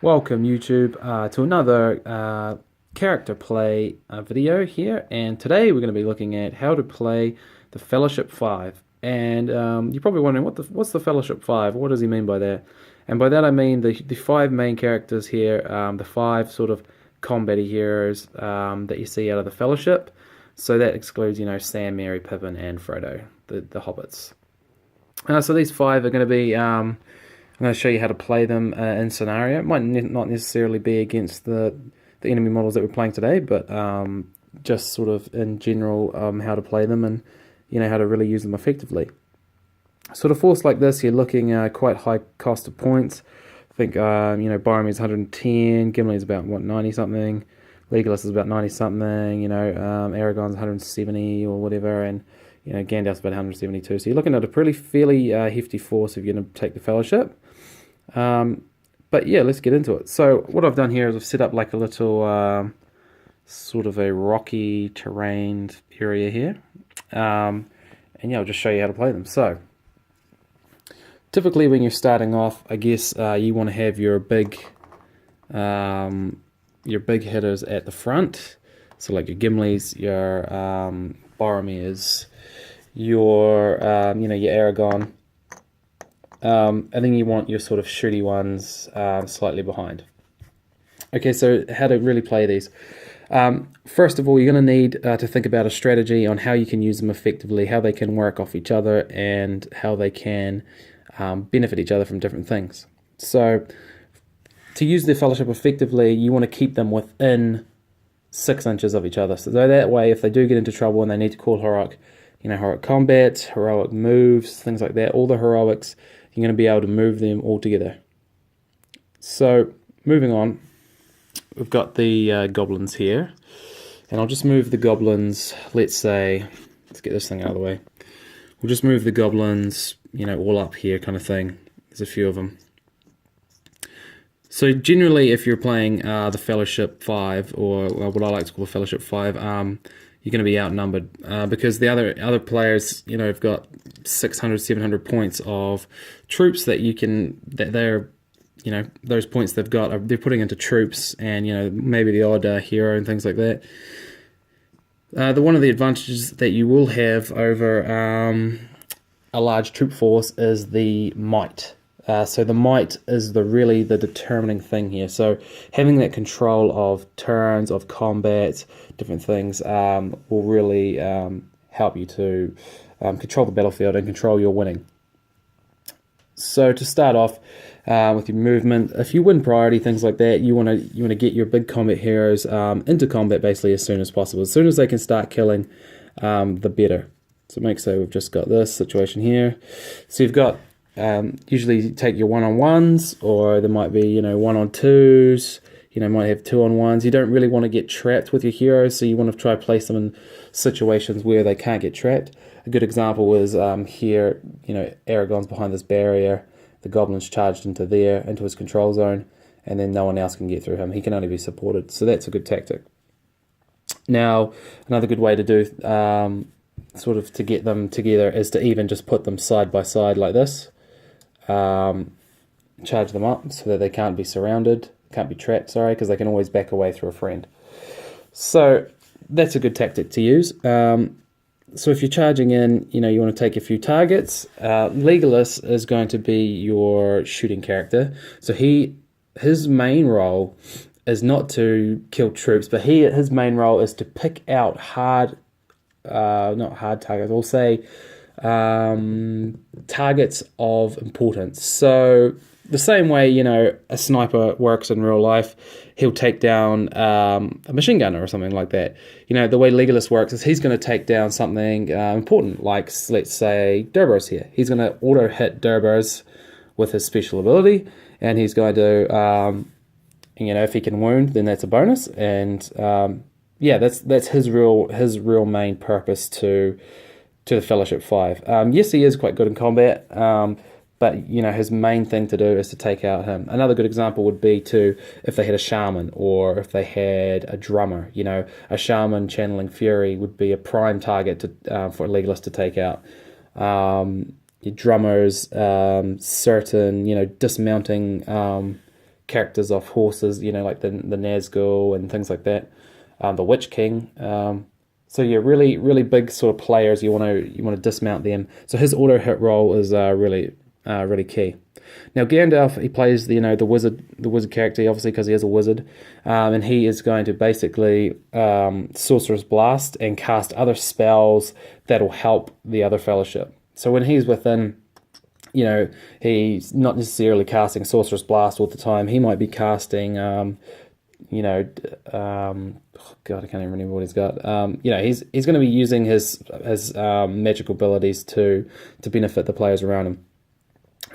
Welcome YouTube to another character play video here, and today we're going to be looking at how to play the Fellowship 5. And you're probably wondering what's the Fellowship 5? What does he mean by that? And by that I mean the five main characters here, the five sort of combat heroes that you see out of the Fellowship. So that excludes, Sam, Merry, Pippin, and Frodo, the hobbits. So these five are going to be I'm going to show you how to play them in scenario. It might not necessarily be against the enemy models that we're playing today, but just sort of in general how to play them and how to really use them effectively. Sort of force like this, you're looking quite high cost of points. I think Boromir's 110, Gimli's about 90 something, Legolas is about 90 something. Aragorn's 170 or whatever, and Gandalf's about 172. So you're looking at a pretty fairly hefty force if you're going to take the Fellowship. But yeah, let's get into it. So what I've done here is I've set up like a little sort of a rocky terrained area here. And yeah, I'll just show you how to play them. So typically when you're starting off, I guess you want to have your big hitters at the front. So like your Gimlis, your Boromirs, your Aragorn. And then you want your sort of shooty ones slightly behind. Okay, so how to really play these. First of all, you're going to need to think about a strategy on how you can use them effectively, how they can work off each other, and how they can benefit each other from different things. So to use the Fellowship effectively, you want to keep them within 6 inches of each other. So that way, if they do get into trouble and they need to call heroic combat, heroic moves, things like that, all the heroics, you're going to be able to move them all together. So moving on, we've got the goblins here, and I'll just move the goblins. Let's get this thing out of the way. We'll just move the goblins, all up here, kind of thing. There's a few of them. So generally, if you're playing the Fellowship 5, or what I like to call the Fellowship 5, you're going to be outnumbered because the other players, have got 600, 700 points of troops that they're, those points they've got, they're putting into troops and, maybe the odd hero and things like that. One of the advantages that you will have over a large troop force is the might. So the might is really the determining thing here. So having that control of turns, of combat, different things will really help you to control the battlefield and control your winning. So to start off with your movement, if you win priority, things like that, you want to get your big combat heroes into combat basically as soon as possible. As soon as they can start killing, the better. So make so we've just got this situation here. So you've got usually you take your one-on-ones, or there might be one-on-twos. Might have two-on-ones. You don't really want to get trapped with your heroes, so you want to try to place them in situations where they can't get trapped. A good example is here. Aragorn's behind this barrier. The goblins charged into his control zone, and then no one else can get through him. He can only be supported, so that's a good tactic. Now, another good way to do sort of to get them together is to even just put them side by side like this. Charge them up so that they can't be trapped, because they can always back away through a friend. So that's a good tactic to use. So if you're charging in, you want to take a few targets. Legolas is going to be your shooting character. So his main role is not to kill troops, but his main role is to pick out not hard targets, we'll say targets of importance. So the same way, a sniper works in real life, he'll take down a machine gunner or something like that. The way Legolas works is he's going to take down something important, like let's say Durbars here. He's going to auto hit Durbars with his special ability, and he's going to, if he can wound, then that's a bonus. And yeah, that's his real main purpose to the Fellowship 5. Yes, he is quite good in combat, but his main thing to do is to take out him. Another good example would be if they had a shaman, or if they had a drummer. A shaman channeling fury would be a prime target for Legolas to take out. Your drummers, certain dismounting characters off horses, you know, like the Nazgul and things like that, the Witch King. So yeah, really big sort of players. You want to dismount them. So his auto hit roll is really key. Now Gandalf, he plays the wizard character, obviously because he is a wizard, and he is going to basically Sorcerer's Blast and cast other spells that'll help the other fellowship. So when he's within, he's not necessarily casting Sorcerer's Blast all the time. He might be casting, God, I can't even remember what he's got. He's going to be using his magical abilities to benefit the players around him.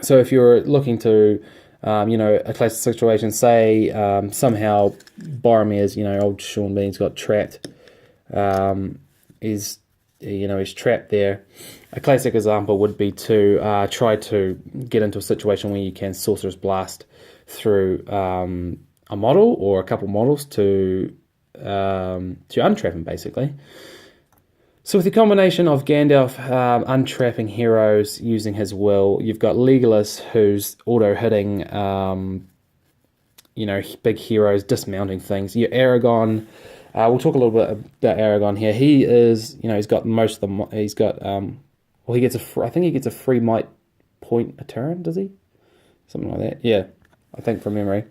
So if you're looking to, a classic situation, say somehow Boromir's, old Sean Bean's got trapped, he's trapped there. A classic example would be to try to get into a situation where you can Sorcerer's Blast through a model or a couple models to untrap him, basically. So with the combination of Gandalf untrapping heroes using his will, you've got Legolas who's auto-hitting, big heroes, dismounting things. Your Aragorn, we'll talk a little bit about Aragorn here. He is, he's got most of them. He's got, I think he gets a free might point a turn, does he? Something like that. Yeah, I think from memory.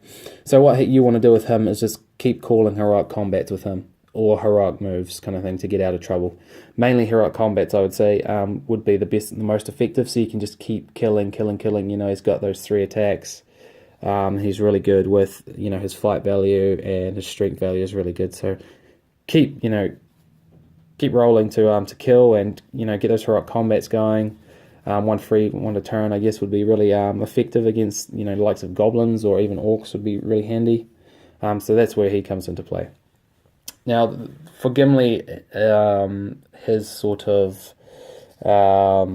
So what you want to do with him is just keep calling heroic combats with him, or heroic moves kind of thing to get out of trouble. Mainly heroic combats, I would say, would be the best and the most effective, so you can just keep killing. He's got those 3 attacks. He's really good with, his fight value, and his strength value is really good. So keep rolling to kill and, get those heroic combats going. One to turn, I guess, would be really effective against, the likes of goblins or even orcs would be really handy. So that's where he comes into play. Now, for Gimli, his sort of, I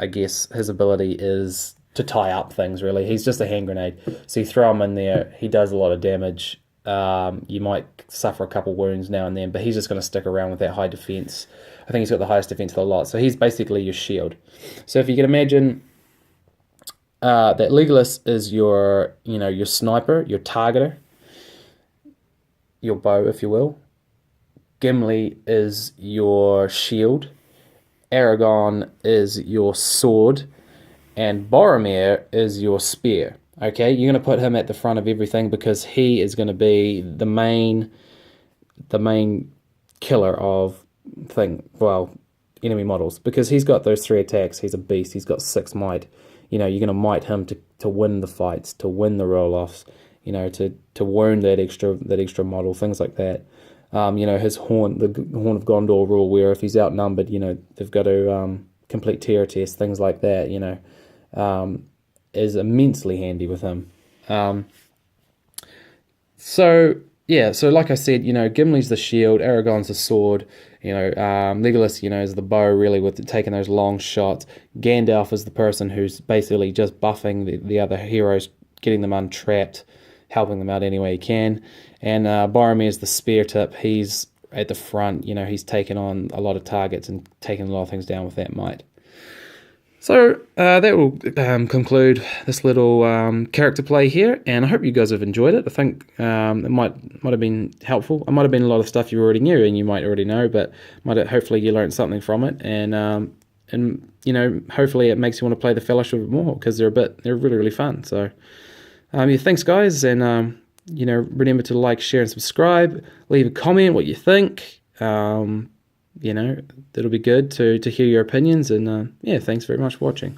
guess, his ability is to tie up things, really. He's just a hand grenade. So you throw him in there, he does a lot of damage. You might suffer a couple wounds now and then, but he's just going to stick around with that high defense. I think he's got the highest defense of the lot. So he's basically your shield. So if you can imagine that Legolas is your sniper, your targeter, your bow, if you will. Gimli is your shield. Aragorn is your sword. And Boromir is your spear. Okay, you're going to put him at the front of everything because he is going to be the main killer of enemy models, because he's got those 3 attacks. He's a beast. He's got 6 might. You're going to might him to win the fights, to win the roll-offs. To wound that extra model, things like that. His horn, the Horn of Gondor rule, where if he's outnumbered, they've got to complete terror tests, things like that. Is immensely handy with him. So like I said, Gimli's the shield, Aragorn's the sword. Legolas, is the bow, really, with taking those long shots. Gandalf is the person who's basically just buffing the other heroes, getting them untrapped, helping them out any way he can. And Boromir is the spear tip. He's at the front. He's taken on a lot of targets and taken a lot of things down with that might. So that will conclude this little character play here, and I hope you guys have enjoyed it. I think it might have been helpful. It might have been a lot of stuff you already knew and you might already know, but hopefully you learned something from it, and hopefully it makes you want to play the Fellowship a bit more, because they're really fun. So thanks guys, and remember to like, share, and subscribe. Leave a comment what you think. That'll be good to hear your opinions, and thanks very much for watching.